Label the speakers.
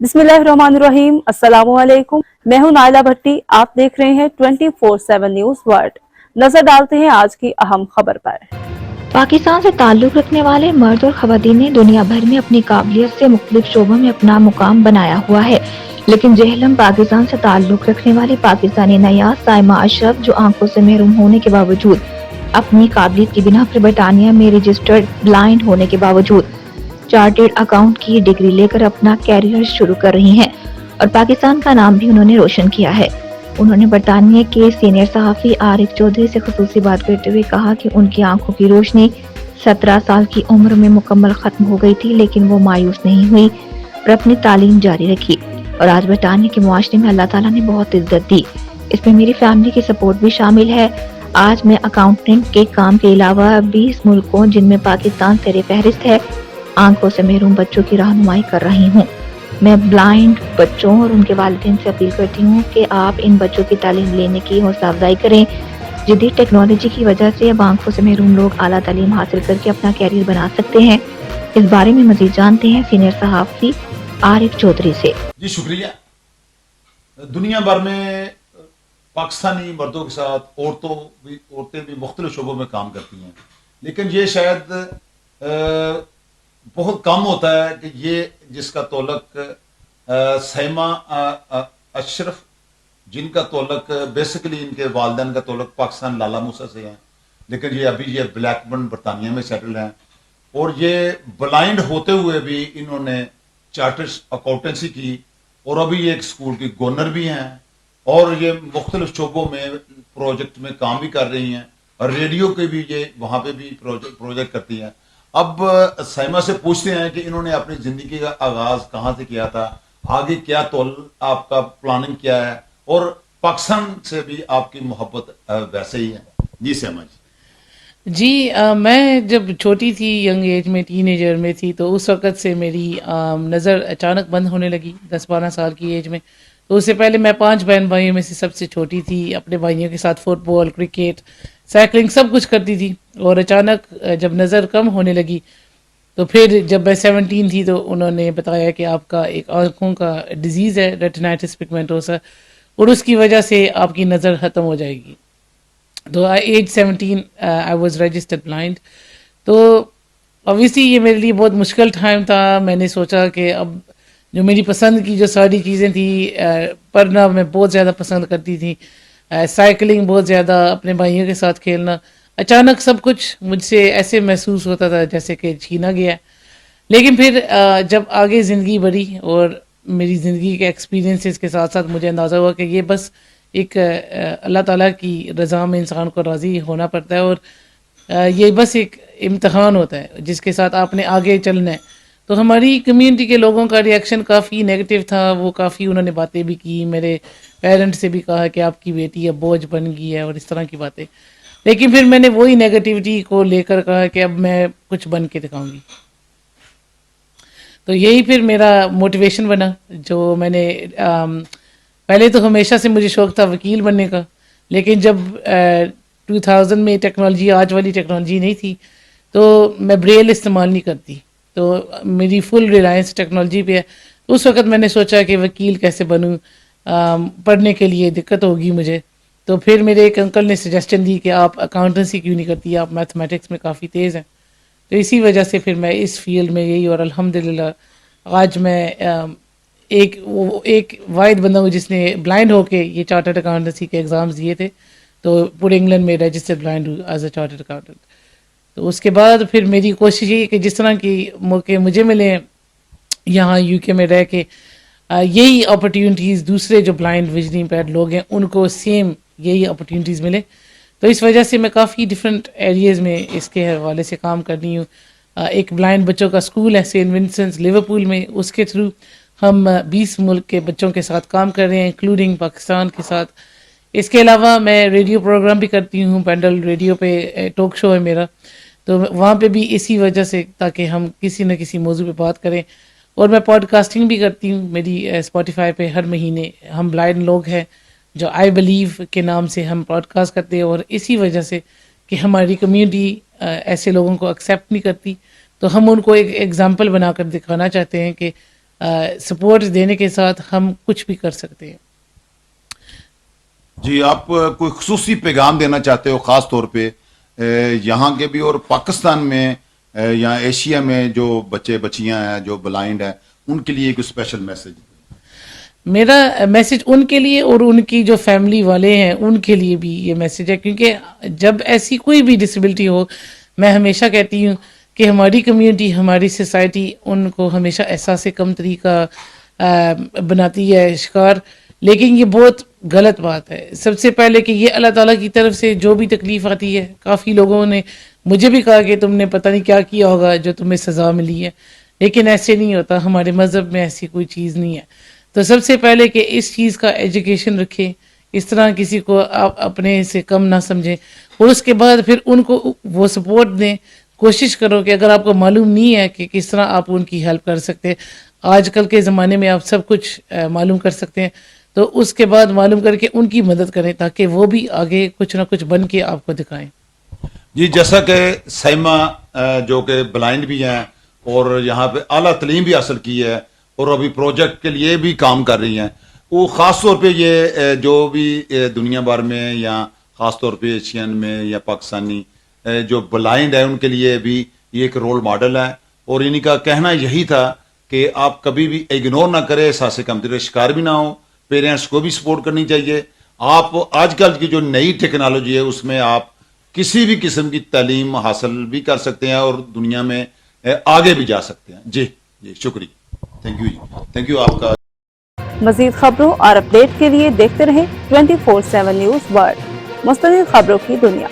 Speaker 1: बिस्मिल्लाहिर्रहमानिर्रहीम, अस्सलाम वालेकुम। मैं हूं नाइला भट्टी। आप देख रहे हैं 24/7 न्यूज वर्ल्ड। नजर डालते हैं आज की अहम खबर पर।
Speaker 2: पाकिस्तान से ताल्लुक़ रखने वाले मर्द और ख़वातीन ने दुनिया भर में अपनी काबिलियत से मुख्तलिफ शोबों में अपना मुकाम बनाया हुआ है, लेकिन जेहलम पाकिस्तान से ताल्लुक़ रखने वाली पाकिस्तानी नयाज साइमा अशरफ, जो आंखों से महरूम होने के बावजूद अपनी काबिलियत की बिना पर बरतानिया में रजिस्टर्ड ब्लाइंड होने के बावजूद चार्टर्ड अकाउंट की डिग्री लेकर अपना कैरियर शुरू कर रही हैं और पाकिस्तान का नाम भी उन्होंने रोशन किया है। उन्होंने बरतानिया के सीनियर सहाफ़ी आरिफ चौधरी से खुसूसी बात करते हुए कहा कि उनकी आंखों की रोशनी 17 साल की उम्र में मुकम्मल खत्म हो गई थी, लेकिन वो मायूस नहीं हुई और अपनी तालीम जारी रखी और आज बरतानिया के मुआशरे में अल्लाह ताला ने बहुत इज्जत दी। इसमें मेरी फैमिली की सपोर्ट भी शामिल है। आज मैं अकाउंटेंट के काम के अलावा 20 मुल्कों, जिनमें पाकिस्तान सर फहरिस्त है, आंखों से महरूम बच्चों की रहनुमाई कर रही हूँ। मैं ब्लाइंड बच्चों और उनके वालिदैन से अपील करती हूँ कि आप इन बच्चों की तालीम लेने की हौसला अफजाई करें। जदीद टेक्नोलॉजी की वजह से अब आंखों से महरूम लोग आला तालीम हासिल करके अपना कैरियर बना सकते हैं। इस बारे में मजीद जानते हैं सीनियर सहाफ़ी आरिफ चौधरी से।
Speaker 3: जी शुक्रिया। दुनिया भर में पाकिस्तानी मर्दों के साथ औरतें भी मुख्तलिफ शोबों में काम करती हैं, लेकिन ये शायद बहुत कम होता है कि ये जिसका तौलक सैमा अशरफ, जिनका तौलक बेसिकली इनके वालिदैन का तौलक पाकिस्तान लाला मूसा से है, लेकिन ये ब्लैकबर्न बरतानिया में सेटल हैं और ये ब्लाइंड होते हुए भी इन्होंने चार्टर्ड अकाउंटेंसी की और अभी ये एक स्कूल की गोनर भी हैं और ये मुख्तलिफ शोबों में प्रोजेक्ट में काम भी कर रही हैं और रेडियो के भी ये वहाँ पे भी प्रोजेक्ट करती हैं। अब सैमा से पूछते हैं कि इन्होंने अपनी जिंदगी का आगाज कहाँ से किया था, आगे क्या आपका प्लानिंग क्या है और पाकिस्तान से भी आपकी मोहब्बत वैसे ही है। जी सैमा जी।
Speaker 4: मैं जब छोटी थी, यंग एज में, टीनेजर में थी, तो उस वक़्त से मेरी नज़र अचानक बंद होने लगी 10-12 साल की एज में। तो उससे पहले मैं 5 बहन भाइयों में से सबसे छोटी थी। अपने भाइयों के साथ फुटबॉल, क्रिकेट, साइकिलिंग सब कुछ करती थी और अचानक जब नज़र कम होने लगी तो फिर जब मैं 17 थी तो उन्होंने बताया कि आपका एक आँखों का डिजीज़ है, रेटिनाइटिस पिगमेंटोसा, और उसकी वजह से आपकी नज़र ख़त्म हो जाएगी। तो age 17 I was registered blind. तो ऑब्वियसली ये मेरे लिए बहुत मुश्किल टाइम था। मैंने सोचा कि अब जो मेरी पसंद की जो सारी चीज़ें थी, पढ़ना मैं बहुत ज़्यादा पसंद करती थी, साइकिलिंग बहुत ज़्यादा, अपने भाइयों के साथ खेलना, अचानक सब कुछ मुझसे ऐसे महसूस होता था जैसे कि छीना गया। लेकिन फिर जब आगे ज़िंदगी बढ़ी और मेरी ज़िंदगी के एक्सपीरियंसेस के साथ साथ मुझे अंदाज़ा हुआ कि ये बस एक अल्लाह ताला की रज़ा में इंसान को राज़ी होना पड़ता है और ये बस एक इम्तहान होता है जिसके साथ आपने आगे चलना है। तो हमारी कम्युनिटी के लोगों का रिएक्शन काफ़ी नेगेटिव था। वो काफ़ी उन्होंने बातें भी की, मेरे पेरेंट्स से भी कहा कि आपकी बेटी अब बोझ बन गई है और इस तरह की बातें। लेकिन फिर मैंने वही नेगेटिविटी को लेकर कहा कि अब मैं कुछ बन के दिखाऊंगी। तो यही फिर मेरा मोटिवेशन बना। जो मैंने पहले तो हमेशा से मुझे शौक़ था वकील बनने का, लेकिन जब 2000 में टेक्नोलॉजी आज वाली टेक्नोलॉजी नहीं थी तो मैं ब्रेल इस्तेमाल नहीं करती, तो मेरी फुल रिलायंस टेक्नोलॉजी पे है। उस वक़्त मैंने सोचा कि वकील कैसे बनूं, पढ़ने के लिए दिक्कत होगी मुझे। तो फिर मेरे एक अंकल ने सजेशन दी कि आप अकाउंटेंसी क्यों नहीं करती, आप मैथमेटिक्स में काफ़ी तेज़ हैं। तो इसी वजह से फिर मैं इस फील्ड में गई और अल्हम्दुलिल्लाह आज मैं एक वाहिद बंदा हूँ जिसने ब्लाइंड होके ये चार्टर्ड अकाउंटेंसी के एग्ज़ाम्स दिए थे। तो पूरे इंग्लैंड में रजिस्टर्ड ब्लाइंड हूँ एज अ चार्टर्ड अकाउंटेंट। तो उसके बाद फिर मेरी कोशिश ये कि जिस तरह की मौके मुझे मिले यहाँ यूके में रह के, यही अपॉर्चुनिटीज़ दूसरे जो ब्लाइंड विजन इम्पेयर्ड लोग हैं उनको सेम यही अपॉर्चुनिटीज़ मिले। तो इस वजह से मैं काफ़ी डिफरेंट एरियाज़ में इसके हवाले से काम कर रही हूँ। एक ब्लाइंड बच्चों का स्कूल है सेंट विंसेंट्स लिवरपूल में, उसके थ्रू हम 20 मुल्क के बच्चों के साथ काम कर रहे हैं, इंक्लूडिंग पाकिस्तान के साथ। इसके अलावा मैं रेडियो प्रोग्राम भी करती हूँ, पेंडल रेडियो पे टॉक शो है मेरा, तो वहाँ पे भी इसी वजह से ताकि हम किसी न किसी मौजू पे बात करें। और मैं पॉडकास्टिंग भी करती हूँ, मेरी स्पॉटिफाई पे हर महीने हम ब्लाइंड लोग हैं जो आई बिलीव के नाम से हम पॉडकास्ट करते हैं। और इसी वजह से कि हमारी कम्युनिटी ऐसे लोगों को एक्सेप्ट नहीं करती, तो हम उनको एक एग्जाम्पल बनाकर दिखाना चाहते हैं कि سپورٹ دینے کے ساتھ ہم کچھ بھی کر سکتے ہیں.
Speaker 3: جی آپ کوئی خصوصی پیغام دینا چاہتے ہو خاص طور پہ یہاں کے بھی اور پاکستان میں یا ایشیا میں جو بچے بچیاں ہیں جو بلائنڈ ہیں ان کے لیے کوئی اسپیشل میسج؟
Speaker 4: میرا میسج ان کے لیے اور ان کی جو فیملی والے ہیں ان کے لیے بھی یہ میسج ہے, کیونکہ جب ایسی کوئی بھی ڈسیبلٹی ہو, میں ہمیشہ کہتی ہوں کہ ہماری کمیونٹی, ہماری سوسائٹی ان کو ہمیشہ احساس کمتری کا بناتی ہے شکار, لیکن یہ بہت غلط بات ہے. سب سے پہلے کہ یہ اللہ تعالیٰ کی طرف سے جو بھی تکلیف آتی ہے, کافی لوگوں نے مجھے بھی کہا کہ تم نے پتہ نہیں کیا کیا ہوگا جو تمہیں سزا ملی ہے, لیکن ایسے نہیں ہوتا, ہمارے مذہب میں ایسی کوئی چیز نہیں ہے. تو سب سے پہلے کہ اس چیز کا ایجوکیشن رکھیں, اس طرح کسی کو آپ اپنے سے کم نہ سمجھیں, اور اس کے بعد پھر ان کو وہ سپورٹ دیں. کوشش کرو کہ اگر آپ کو معلوم نہیں ہے کہ کس طرح آپ ان کی ہیلپ کر سکتے ہیں, آج کل کے زمانے میں آپ سب کچھ معلوم کر سکتے ہیں, تو اس کے بعد معلوم کر کے ان کی مدد کریں تاکہ وہ بھی آگے کچھ نہ کچھ بن کے آپ کو دکھائیں.
Speaker 3: جی جیسا کہ سائمہ جو کہ بلائنڈ بھی ہیں اور یہاں پہ اعلیٰ تعلیم بھی حاصل کی ہے اور ابھی پروجیکٹ کے لیے بھی کام کر رہی ہیں, وہ خاص طور پہ یہ جو بھی دنیا بھر میں یا خاص طور پہ ایشین میں یا پاکستانی جو بلائنڈ ہے ان کے لیے بھی یہ ایک رول ماڈل ہے. اور انہیں کا کہنا یہی تھا کہ آپ کبھی بھی اگنور نہ کریں, احساس کمتری کا شکار بھی نہ ہو, پیرنٹس کو بھی سپورٹ کرنی چاہیے. آپ آج کل کی جو نئی ٹیکنالوجی ہے اس میں آپ کسی بھی قسم کی تعلیم حاصل بھی کر سکتے ہیں اور دنیا میں آگے بھی جا سکتے ہیں. جی جی شکریہ, تھینک یو جی, تھینک یو آپ کا.
Speaker 1: مزید خبروں اور اپڈیٹ کے لیے دیکھتے رہیں 24/7 نیوز ورلڈ, مستند خبروں کی دنیا.